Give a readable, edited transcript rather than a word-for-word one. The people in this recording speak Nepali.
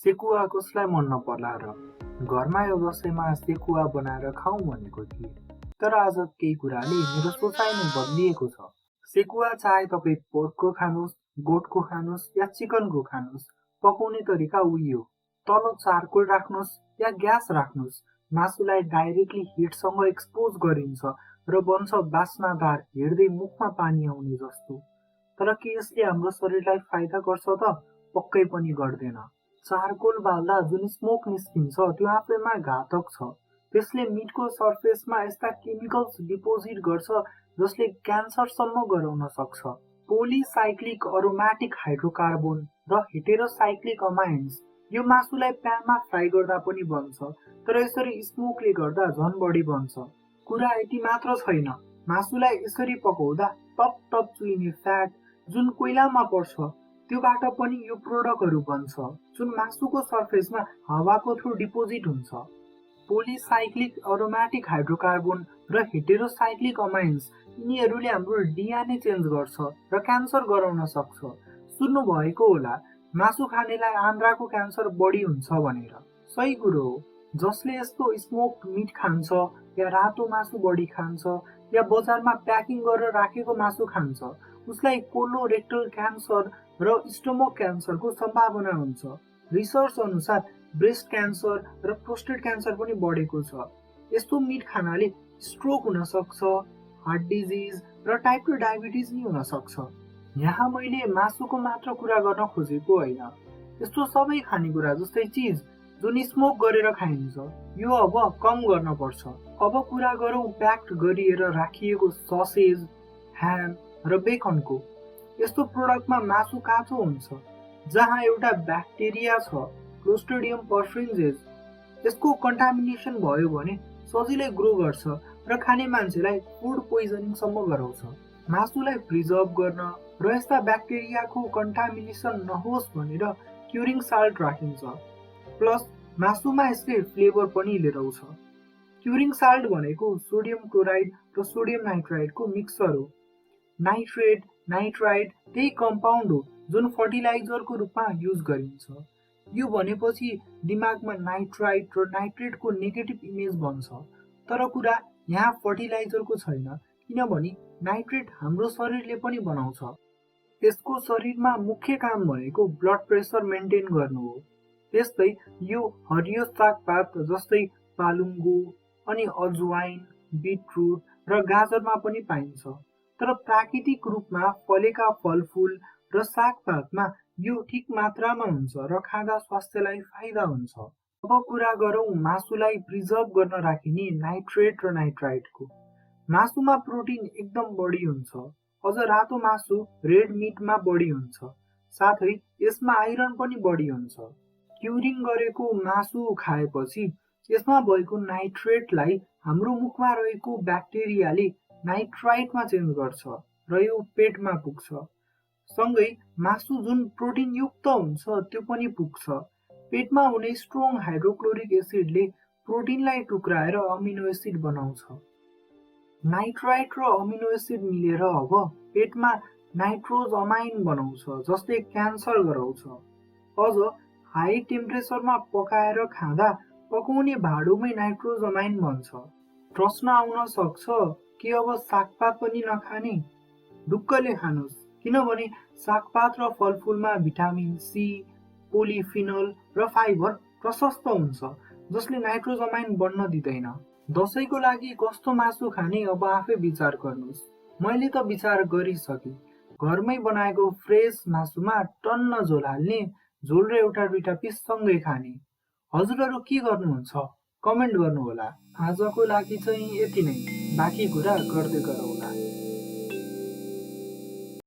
सेकुवा कसलाई मन नपर्ला र? घरमा यो दसैँमा सेकुवा बनाएर खाउँ भनेको थिएँ, तर आज केही कुराले मेरो सोचाइ नै बदलिएको छ। सेकुवा चाहे तपाईँ पोर्कको खानुहोस्, गोठको खानुहोस् या चिकनको खानुहोस्, पकाउने तरिका उही हो। तल चारकोल राख्नुहोस् या ग्यास राख्नुहोस्, मासुलाई डाइरेक्टली हिटसँग एक्सपोज गरिन्छ र बन्छ बास्नादार, हेर्दै मुखमा पानी आउने जस्तो। तर के यसले हाम्रो शरीरलाई फाइदा गर्छ त? पक्कै पनि गर्दैन। चारकोल बाल्दा जुन स्मोक निस्किन्छ त्यो आफैमा घातक छ। त्यसले मिटको सर्फेसमा यस्ता केमिकल्स डिपोजिट गर्छ जसले क्यान्सरसम्म गराउन सक्छ। पोलिसाइक्लिक अरोम्याटिक हाइड्रोकार्बन र हेटेरोसाइक्लिक अमाइन्स यो मासुलाई प्यानमा फ्राई गर्दा पनि बन्छ, तर यसरी स्मोकले गर्दा झन् बढी बन्छ। कुरा यति मात्र छैन, मासुलाई यसरी पकाउँदा टप टप चुइने फ्याट जुन कोइलामा पर्छ त्योबाट पनि यो प्रोडक्टहरू बन्छ जुन मासुको सर्फेसमा हावाको थ्रु डिपोजिट हुन्छ। पोलिसाइक्लिक अरोम्याटिक हाइड्रोकार्बन र हेटेरोसाइक्लिक अमाइन्स यिनीहरूले हाम्रो डिएनए चेन्ज गर्छ र क्यान्सर गराउन सक्छ। सुन्नु भएको होला मासु खानेलाई आन्द्राको क्यान्सर बढी हुन्छ भनेर। सही कुरो हो। जसले यस्तो स्मोक्ड मिट खान्छ या रातो मासु बढी खान्छ या बजारमा प्याकिङ गरेर राखेको मासु खान्छ उसलाई कोलोरेक्टल क्यान्सर र स्टोमक क्यान्सरको सम्भावना हुन्छ। रिसर्च अनुसार ब्रेस्ट क्यान्सर र प्रोस्टेट क्यान्सर पनि बढेको छ। यस्तो मिट खानाले स्ट्रोक हुन सक्छ, हार्ट डिजिज र टाइप 2 डायबिटिज नि हुन सक्छ। यहाँ मैले मासुको मात्र कुरा गर्न खोजेको होइन, यस्तो सबै खानेकुरा जस्तै चिज जुन स्मोक गरेर खाइन्छ यो अब कम गर्न पर्छ। अब कुरा गरौँ प्याक्ड गरिएर राखिएको ससेज, ह्याम र बेकनको। यस्तो प्रोडक्टमा मासु काँचो हुन्छ जहाँ एउटा ब्याक्टेरिया छ, क्लोस्ट्रिडियम पर्फ्रिन्जेस। यसको कन्टामिनेसन भयो भने सजिलै ग्रो गर्छ र खाने मान्छेलाई फुड पोइजनिङसम्म गराउँछ। मासुलाई प्रिजर्भ गर्न र यस्ता ब्याक्टेरियाको कन्टामिनेसन नहोस् भनेर क्युरिङ साल्ट राखिन्छ। प्लस मासुमा यसले फ्लेभर पनि लिएर आउँछ। क्युरिङ साल्ट भनेको सोडियम क्लोराइड र सोडियम नाइट्राइडको मिक्सचर हो। नाइट्रेट, नाइट्राइड त्यही कम्पाउन्ड हो जुन फर्टिलाइजरको रूपमा युज गरिन्छ। यो भनेपछि दिमागमा नाइट्राइट र नाइट्रेटको नेगेटिभ इमेज बन्छ, तर कुरा यहाँ फर्टिलाइजरको छैन, किनभने नाइट्रेट हाम्रो शरीरले पनि बनाउँछ। यसको शरीरमा मुख्य काम भनेको ब्लड प्रेसर मेन्टेन गर्नु हो। त्यस्तै यो हरियो सागपात जस्तै पालुङ्गो अनि अजवाइन, बिटरुट र गाजरमा पनि पाइन्छ, तर प्राकृतिक रूपमा फलेका फलफुल र सागपातमा यो ठिक मात्रामा हुन्छ र खाँदा स्वास्थ्यलाई फाइदा हुन्छ। अब कुरा गरौँ मासुलाई प्रिजर्भ गर्न राखिने नाइट्रेट र नाइट्राइटको। मासुमा प्रोटिन एकदम बढी हुन्छ, अझ रातो मासु रेड मिटमा बढी हुन्छ, साथै यसमा आइरन पनि बढी हुन्छ। क्युरिङ गरेको मासु खाएपछि यसमा भएको नाइट्रेटलाई हाम्रो मुखमा रहेको ब्याक्टेरियाले नाइट्राइटमा चेन्ज गर्छ र यो पेटमा पुग्छ। सँगै मासु जुन प्रोटिनयुक्त हुन्छ त्यो पनि पुग्छ। पेटमा हुने स्ट्रङ हाइड्रोक्लोरिक एसिडले प्रोटिनलाई टुक्राएर अमिनो एसिड बनाउँछ। नाइट्राइट र अमिनो एसिड मिलेर अब पेटमा नाइट्रोज अमाइन बनाउँछ जसले क्यान्सर गराउँछ। अझ हाई टेम्परेचरमा पकाएर खाँदा पकाउने भाँडोमै नाइट्रोज अमाइन बन्छ। प्रश्न आउन सक्छ कि अब सागपात पनि नखाने? ढुक्कले खानुहोस्, किनभने सागपात र फलफुलमा भिटामिन सी, पोलिफिनल र फाइबर प्रशस्त हुन्छ जसले नाइट्रोज अमाइन बढ्न दिँदैन। दसैँको लागि कस्तो मासु खाने अब आफै विचार गर्नुहोस्। मैले त विचार गरिसकेँ। घरमै बनाएको फ्रेस मासुमा टन्न झोल हाल्ने, झोल र एउटा दुईटा पिस सँगै खाने। हजुरहरू के गर्नुहुन्छ? कमेन्ट गर्नुहोला। आजको लागि चाहिँ यति नै, बाँकी कुरा गर्दै गरौँला।